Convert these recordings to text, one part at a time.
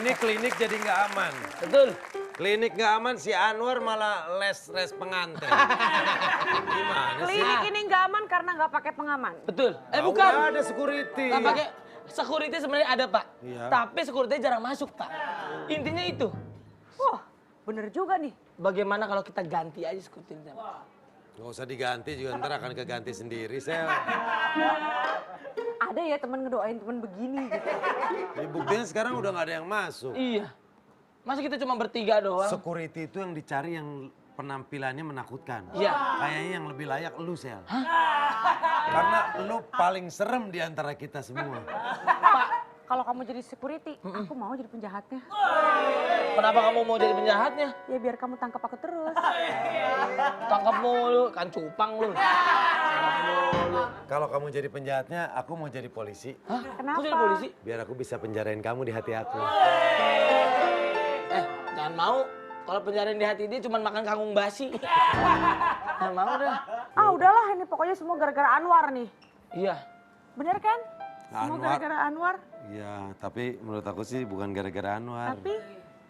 Ini klinik jadi nggak aman. Betul. Klinik nggak aman, si Anwar malah les pengantin. Gimana sih? Klinik ini nggak aman karena nggak pakai pengaman. Betul. Bukan. Bukan. Ada security. Nggak pakai security sebenarnya ada, Pak. Iya. Tapi security jarang masuk, Pak. Intinya itu. Wah, bener juga nih. Bagaimana kalau kita ganti aja security? Nggak usah diganti juga, ntar akan keganti sendiri, Sel. Ada ya temen ngedoain temen begini gitu. Ini buktinya sekarang udah nggak ada yang masuk. Iya. Masa kita cuma bertiga doang? Security itu yang dicari yang penampilannya menakutkan. Iya. Kayaknya yang lebih layak lu, Sel. Karena lu paling serem di antara kita semua. Pak, kalau kamu jadi security, aku mau jadi penjahatnya. Kenapa kamu mau jadi penjahatnya? Ya biar kamu tangkap aku terus. Tangkap mulu, kan cupang lu. Tangkap mulu. Kalau kamu jadi penjahatnya, aku mau jadi polisi. Hah? Kenapa? Kok jadi polisi? Biar aku bisa penjarain kamu di hati aku. Jangan mau. Kalau penjarain di hati dia cuma makan kangkung basi. Jangan mau dah. Ah udahlah ini pokoknya semua gara-gara Anwar nih. Iya. Bener kan? Semua Anwar. gara-gara Anwar. Iya, tapi menurut aku sih bukan gara-gara Anwar. Tapi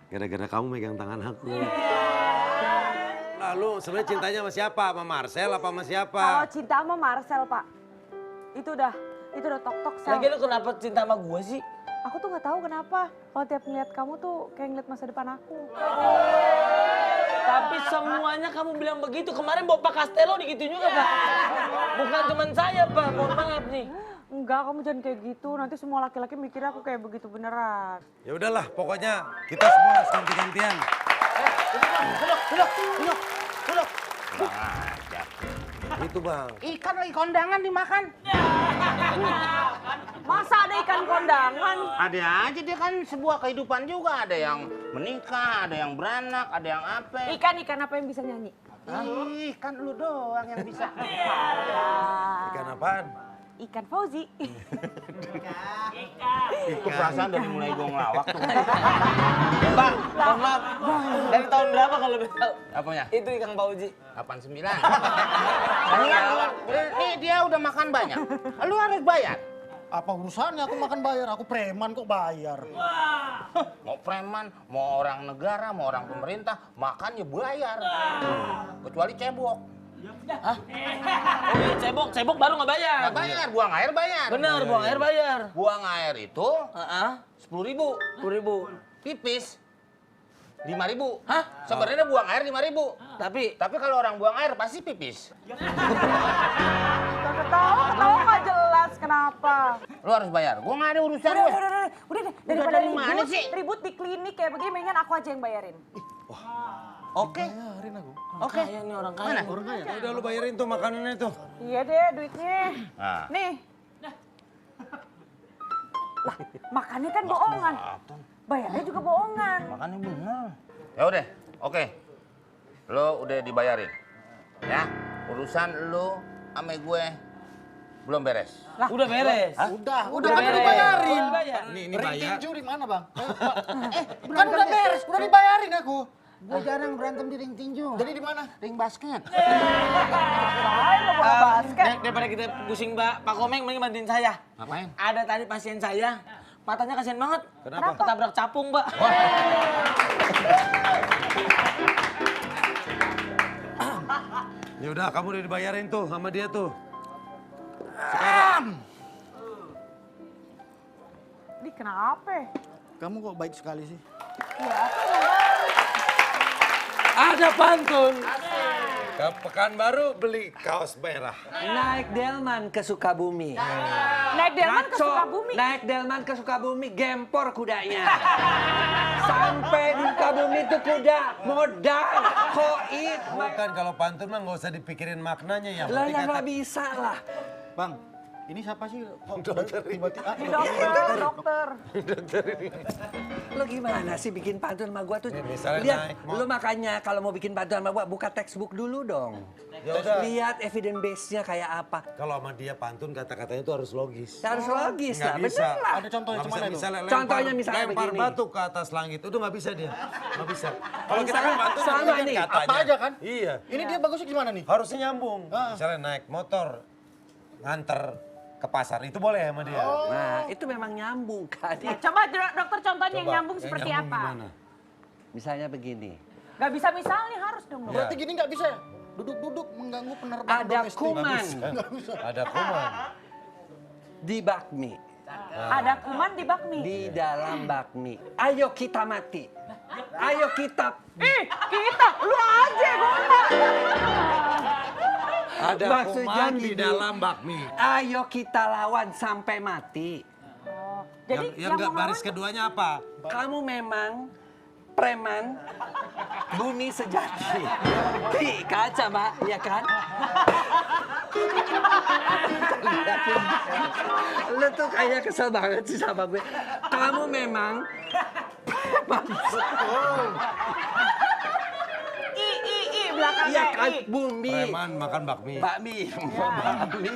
Gara-gara kamu megang tangan aku. Lalu sebenarnya cintanya sama siapa? Sama Marcel apa sama siapa? kalau cinta sama Marcel, Pak. Itu udah tok-tok Sel. Lagi lu kenapa cinta sama gue sih? Aku tuh nggak tahu kenapa. Kalau tiap ngeliat kamu tuh kayak ngeliat masa depan aku. Tapi semuanya kamu bilang begitu. Kemarin Bapak Castello digitu juga, Pak. Bukan cuma saya, Pak. Mohon maaf nih. Enggak, kamu jangan kayak gitu. Nanti semua laki-laki mikir aku kayak begitu beneran. Ya udahlah, pokoknya kita semua harus ganti-gantian. Duduk. Itu bang. Ikan lagi kondangan dimakan. Masa ada ikan kondangan? Ada aja dia kan sebuah kehidupan juga. Ada yang menikah, ada yang beranak, ada yang apa. Ikan apa yang bisa nyanyi? Ih, kan lu doang yang bisa. Ikan apaan? Ikan Fauzi. Itu perasaan dari mulai gua ngelawak tuh. Pak, mohon maaf. Dari tahun berapa kalau boleh tahu? Apanya? Itu Kang Pauji. 89. Ini kan, nih dia udah makan banyak. Lu harus bayar. Apa urusannya aku makan bayar? Aku preman kok bayar. Mau preman, mau orang negara, mau orang pemerintah, makan ya bayar. Kecuali cebok. Hah? Oh iya, cebok baru nggak bayar. Nggak bayar, buang air bayar. Bener, buang air bayar. Buang air itu Heeh. 10.000. 10.000. Pipis 5.000. Hah? Sebenarnya buang air 5.000. Tapi Kalau orang buang air pasti pipis. Ketawa nggak jelas kenapa. Lu harus bayar. Gua nggak ada urusan gue. Udah deh. Daripada dari mana ribut, sih? ribut di klinik kayak begini, mendingan aku aja yang bayarin. Oke. Bayarin aku. Oke. kaya nih orang kaya. Mana? Orang kaya. Ya udah lu bayarin tuh makanannya tuh. Iya deh duitnya. Nah. Nih. Lah, makannya kan bohongan. Bayarnya juga bohongan. Makannya bener. Ya udah, oke. Lo udah dibayarin. Ya, urusan lo sama gue belum beres. Lah, Udah beres. Udah kan udah dibayarin. Udah bayar. Ini Ring bayar. tinju di mana, Bang? Kan udah beres, udah dibayarin aku. Gue jarang berantem di ring tinju. Jadi di mana? Ring basket. ngapain lo bola basket? Daripada kita pusing Pak Komeng, mending bantuin saya. Ngapain? Ada tadi pasien saya, matanya kasihan banget. Kenapa? Ketabrak capung, Pak. Ya udah, kamu udah dibayarin tuh sama dia tuh. Ini kenapa? Kamu kok baik sekali sih? Ya, aku nggak baik. Ada pantun. Ke Pekanbaru beli kaos merah. Naik delman ke Sukabumi. Naik delman ke Ngaco, Sukabumi. Naik delman ke Sukabumi, gempor kudanya. Sampai di Sukabumi itu kuda modal, koit. Bukan kalau pantun mah nggak usah dipikirin maknanya yang Lah penting ya kata. nggak bisa lah. Bang, ini siapa sih? Kok Dokter. tiba-tiba Dokter. Lo gimana sih bikin pantun sama gua tuh? Misalnya Lihat, naik motor. lo makanya kalau mau bikin pantun sama gua buka textbook dulu dong. Ya udah. Lihat evidence base-nya kayak apa. Kalau sama dia pantun kata-katanya itu harus logis. Harus logis Nggak lah, bisa. bener lah. Ada contohnya Nggak cemana bisa, itu? misalnya Contohnya misalnya lempar begini. batu ke atas langit itu nggak bisa dia, nggak bisa. Kalau kita kan pantun sama kan nih, katanya. apa aja kan? Iya. Ini dia bagusnya gimana nih? Harusnya nyambung. Ah. Misalnya naik motor, nganter ke pasar, itu boleh sama dia. Nah, itu memang nyambung kan. Nah, coba dokter contohnya yang Coba, nyambung yang seperti nyambung apa? gimana? Misalnya begini. Gak bisa misalnya harus dong. Ya. Berarti gini nggak bisa ya? Duduk-duduk mengganggu penerbangan Ada domestik. kuman Ada kuman. di bakmi. Ada kuman di bakmi. Di dalam bakmi. Ayo kita mati. Ayo kita. Ih, kita, lu aja gue enggak. Ada Maksudnya kuman di gini. dalam bakmi. Ayo kita lawan sampai mati. Jadi yang nggak mau baris lawan- keduanya apa? Kamu memang preman bumi sejati. Di kaca, Mbak, ya kan? Lu tuh kayaknya kesel banget sih sama gue. Kamu memang preman. belakangnya Iya kan, I. bumi. Preman makan bakmi. Bakmi, bakmi,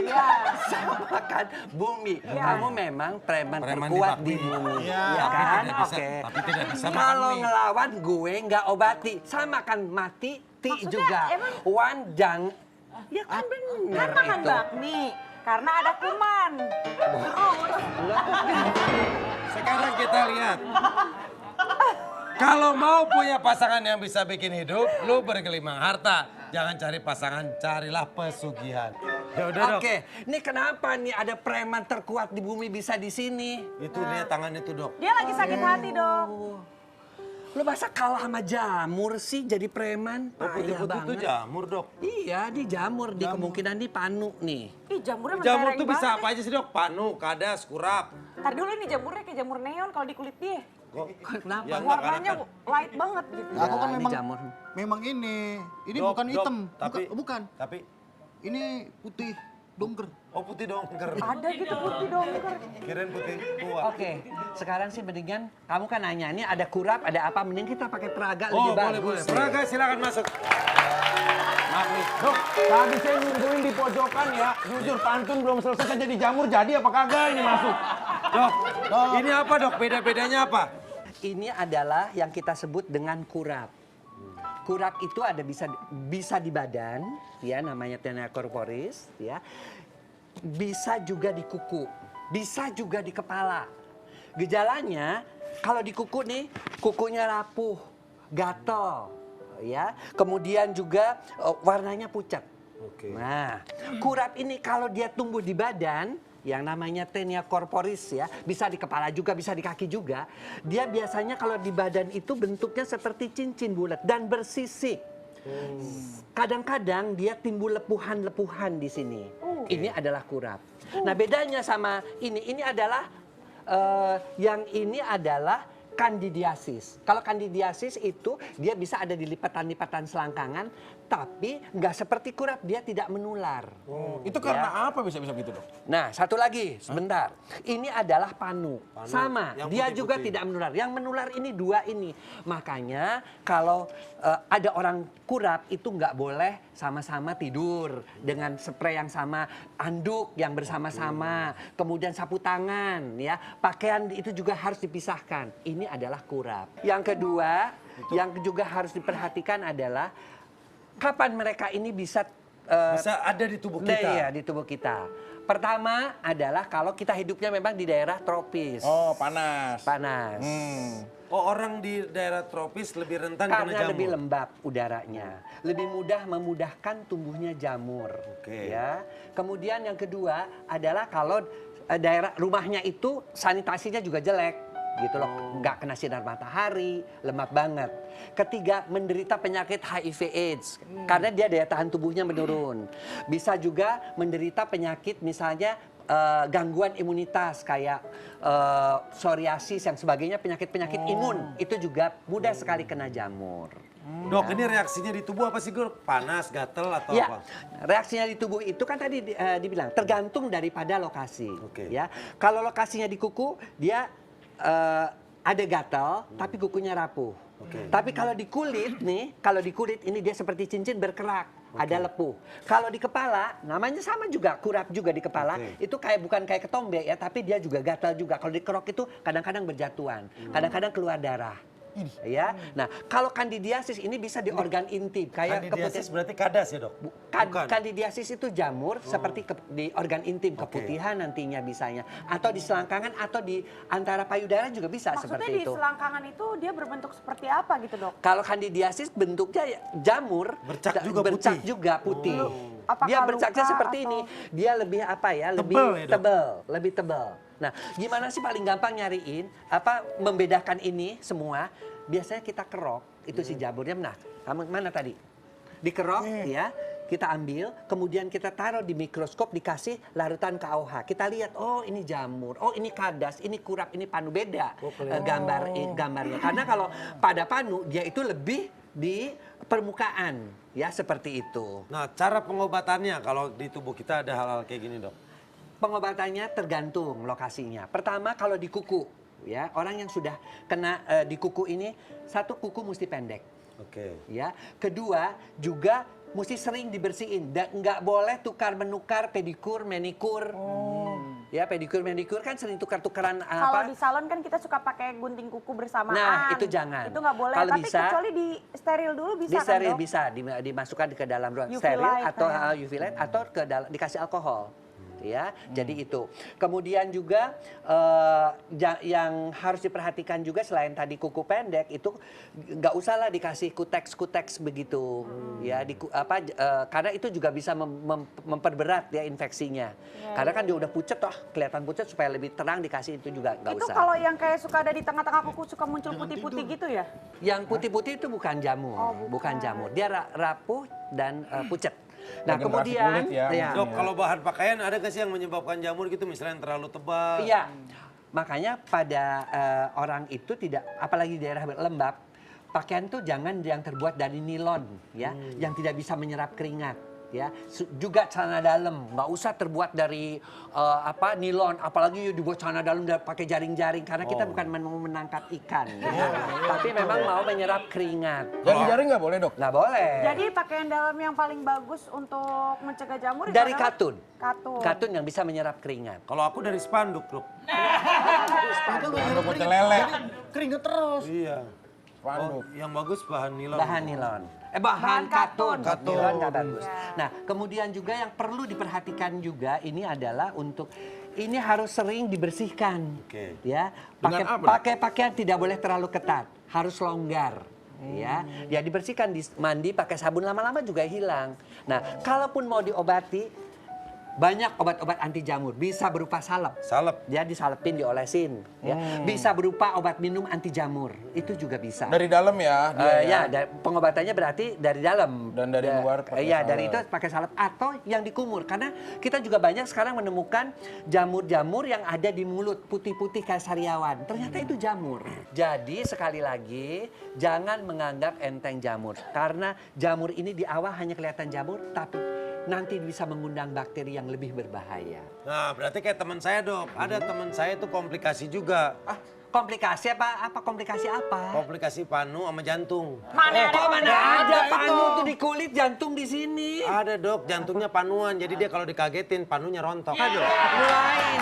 sama kan bumi. Kamu memang preman Preman terkuat di di bakmi. bumi, Iya, ya tapi kan? tidak bisa- Oke. tapi tidak bisa makan Kalau mie. ngelawan gue nggak obati, sama kan mati, ti Maksudnya juga. emang- Wandang, ya kan bener Kan makan itu. bakmi karena ada kuman. Terus Sekarang kita lihat. Kalau mau punya pasangan yang bisa bikin hidup, lu bergelimang harta. Jangan cari pasangan, carilah pesugihan. Ya udah dok. Oke, ini kenapa nih ada preman terkuat di bumi bisa di sini? Itu lihat tangan itu dok. dia lagi sakit hati dok. Lu masa kalah sama jamur sih jadi preman? Oh, putih-putih Payah itu banget. jamur dok. Iya, di jamur, di kemungkinan di panu nih. Ih jamurnya Jamur mentereng tuh bisa banget apa aja sih dok? Panu, kadas, kurap. Ntar dulu ini jamurnya kayak jamur neon kalau di kulit dia. Kenapa? Ya, enggak, Warnanya karena light banget gitu. Aku kan ini memang jamur. memang ini Dok, bukan dok, hitam, tapi- bukan. Tapi, Ini putih dongker. oh putih dongker. Ada gitu putih dongker. Kirain putih tua. Oke, sekarang sih mendingan kamu kan nanya ini ada kurap, ada apa? Mending kita pakai peraga Oh lebih boleh bagus. boleh. Praga silakan masuk. Maaf nih. Dok, tadi saya nungguin di pojokan ya. Jujur pantun belum selesai saya jadi jamur jadi apa kagak ini masuk? Dok, ini apa dok? Beda-bedanya apa? Ini adalah yang kita sebut dengan kurap. Kurap itu ada bisa di badan, ya namanya tenia corporis, ya. Bisa juga di kuku, bisa juga di kepala. Gejalanya kalau di kuku nih, kukunya rapuh, gatel, ya. Kemudian juga warnanya pucat. Oke. Nah, kurap ini kalau dia tumbuh di badan, yang namanya tenia corporis ya, bisa di kepala juga, bisa di kaki juga. Dia biasanya kalau di badan itu bentuknya seperti cincin bulat dan bersisik. Kadang-kadang dia timbul lepuhan-lepuhan di sini. Ini adalah kurap. Nah, bedanya sama ini adalah yang ini adalah kandidiasis. Kalau kandidiasis itu dia bisa ada di lipatan-lipatan selangkangan, tapi nggak seperti kurap, dia tidak menular. Itu karena apa bisa begitu dok? Nah, satu lagi, sebentar. Ini adalah panu. Sama, yang dia putih-putih. juga tidak menular. Yang menular ini dua ini. Makanya kalau ada orang kurap itu nggak boleh sama-sama tidur dengan spray yang sama, anduk yang bersama-sama, kemudian sapu tangan, ya. Pakaian itu juga harus dipisahkan. Ini adalah kurap. Yang kedua, yang juga harus diperhatikan adalah kapan mereka ini bisa Bisa ada di tubuh kita. Iya, di tubuh kita. Pertama adalah kalau kita hidupnya memang di daerah tropis. Oh panas. Panas. Oh orang di daerah tropis lebih rentan kena Karena jamur. lebih lembab udaranya. Lebih mudah memudahkan tumbuhnya jamur. Oke. Ya. Kemudian yang kedua adalah kalau daerah rumahnya itu sanitasinya juga jelek. Gitu loh, nggak kena sinar matahari, lemah banget. Ketiga, menderita penyakit HIV AIDS karena dia daya tahan tubuhnya menurun. Bisa juga menderita penyakit misalnya gangguan imunitas kayak psoriasis yang sebagainya, penyakit-penyakit imun itu juga mudah sekali kena jamur. Dok ini reaksinya di tubuh apa sih Gur? Panas, gatel atau Ya, apa? reaksinya di tubuh itu kan tadi dibilang tergantung daripada lokasi. Oke. Ya, kalau lokasinya di kuku dia ada gatal, tapi kukunya rapuh. Tapi kalau di kulit nih, kalau di kulit ini dia seperti cincin berkerak, ada lepuh. Kalau di kepala, namanya sama juga, kurap juga di kepala. Itu bukan kayak ketombe ya, tapi dia juga gatal juga. Kalau dikerok itu kadang-kadang berjatuhan, kadang-kadang keluar darah. Ya, nah kalau kandidiasis ini bisa di organ intim kayak Kandidiasis berarti kadas ya dok? Bukan. kandidiasis itu jamur seperti di organ intim, keputihan nantinya bisanya, atau di selangkangan atau di antara payudara juga bisa Maksudnya seperti di itu. selangkangan itu dia berbentuk seperti apa gitu dok? Kalau kandidiasis bentuknya ya jamur, Bercak juga bercak putih. juga putih. Apakah Dia bercaknya luka seperti atau- ini. Dia lebih apa ya? Lebih Tebal ya, Dok? tebal, lebih tebal. Nah, gimana sih paling gampang nyariin apa membedakan ini semua? Biasanya kita kerok itu si jamurnya. Nah, kamu mana tadi? Dikerok ya. Kita ambil, kemudian kita taruh di mikroskop, dikasih larutan KOH. Kita lihat, oh ini jamur, oh ini kadas, ini kurap, ini panu. Beda gambarnya. Karena kalau pada panu, dia itu lebih di permukaan, ya seperti itu. Nah cara pengobatannya kalau di tubuh kita ada hal-hal kayak gini dok? Pengobatannya tergantung lokasinya. Pertama kalau di kuku, ya orang yang sudah kena di kuku ini, satu kuku mesti pendek. Oke. Ya, kedua juga mesti sering dibersihin dan nggak boleh tukar menukar pedikur manikur. Ya pedikur manikur kan sering tukar-tukaran Kalau apa? di salon kan kita suka pakai gunting kuku bersamaan. Nah, itu jangan. Itu nggak boleh. Kalau Tapi bisa, kecuali di steril dulu bisa Di steril kan dok? bisa dimasukkan ke dalam ruang UV steril light, atau ya. UV light atau ke dalam dikasih alkohol. Ya, jadi itu. Kemudian juga yang harus diperhatikan juga selain tadi kuku pendek itu nggak usahlah dikasih kuteks begitu, ya karena itu juga bisa memperberat ya infeksinya. Karena kan dia udah pucet toh, kelihatan pucet supaya lebih terang dikasih itu juga nggak Itu usah. kalau yang kayak suka ada di tengah-tengah kuku suka muncul putih-putih gitu ya? Yang putih-putih itu bukan jamur, Oh, bukan jamur. Dia rapuh dan pucet. Nah, Regenerasi kemudian kulit ya, ya, Dok kalau bahan pakaian ada nggak sih yang menyebabkan jamur gitu misalnya yang terlalu tebal? iya. Makanya pada orang itu tidak, apalagi di daerah lembab, pakaian tuh jangan yang terbuat dari nilon, ya, yang tidak bisa menyerap keringat. Ya, juga celana dalam nggak usah terbuat dari nilon, apalagi dibuat celana dalam pakai jaring-jaring karena kita bukan mau menangkap ikan, ya. Tapi memang mau menyerap keringat. Jaring-jaring nggak boleh dok? Nggak boleh. Jadi pakaian dalam yang paling bagus untuk mencegah jamur itu Dari adalah katun. Katun. Katun yang bisa menyerap keringat. Kalau aku dari spanduk dok. Untuk putih lele. Keringet terus. Iya. Spanduk. Yang bagus bahan nilon. Bahan nilon. Bahan katun. Katun. Nilon nggak bagus. Nah, kemudian juga yang perlu diperhatikan juga ini adalah ini harus sering dibersihkan. Oke. Ya, Dengan apa, Dok? pakai pakaian tidak boleh terlalu ketat, harus longgar. Ya dibersihkan, mandi pakai sabun lama-lama juga hilang. Nah, kalaupun mau diobati, banyak obat-obat anti jamur, bisa berupa salep. Salep. Ya disalepin, diolesin. Ya. Bisa berupa obat minum anti jamur, itu juga bisa. Dari dalam ya? dia Pengobatannya berarti dari dalam. Dan dari luar pakai Iya, salep. dari itu pakai salep atau yang dikumur. Karena kita juga banyak sekarang menemukan jamur-jamur yang ada di mulut, putih-putih kayak sariawan. Ternyata itu jamur. Jadi sekali lagi, jangan menganggap enteng jamur. Karena jamur ini di awal hanya kelihatan jamur, tapi nanti bisa mengundang bakteri yang lebih berbahaya. Nah berarti kayak teman saya dok. Ada teman saya itu komplikasi juga. Komplikasi apa? Komplikasi apa? Komplikasi panu sama jantung. Mana ada Mana ada panu tuh di kulit, jantung di sini. Ada dok, jantungnya panuan. Jadi dia kalau dikagetin panunya rontok. Aduh, mulai.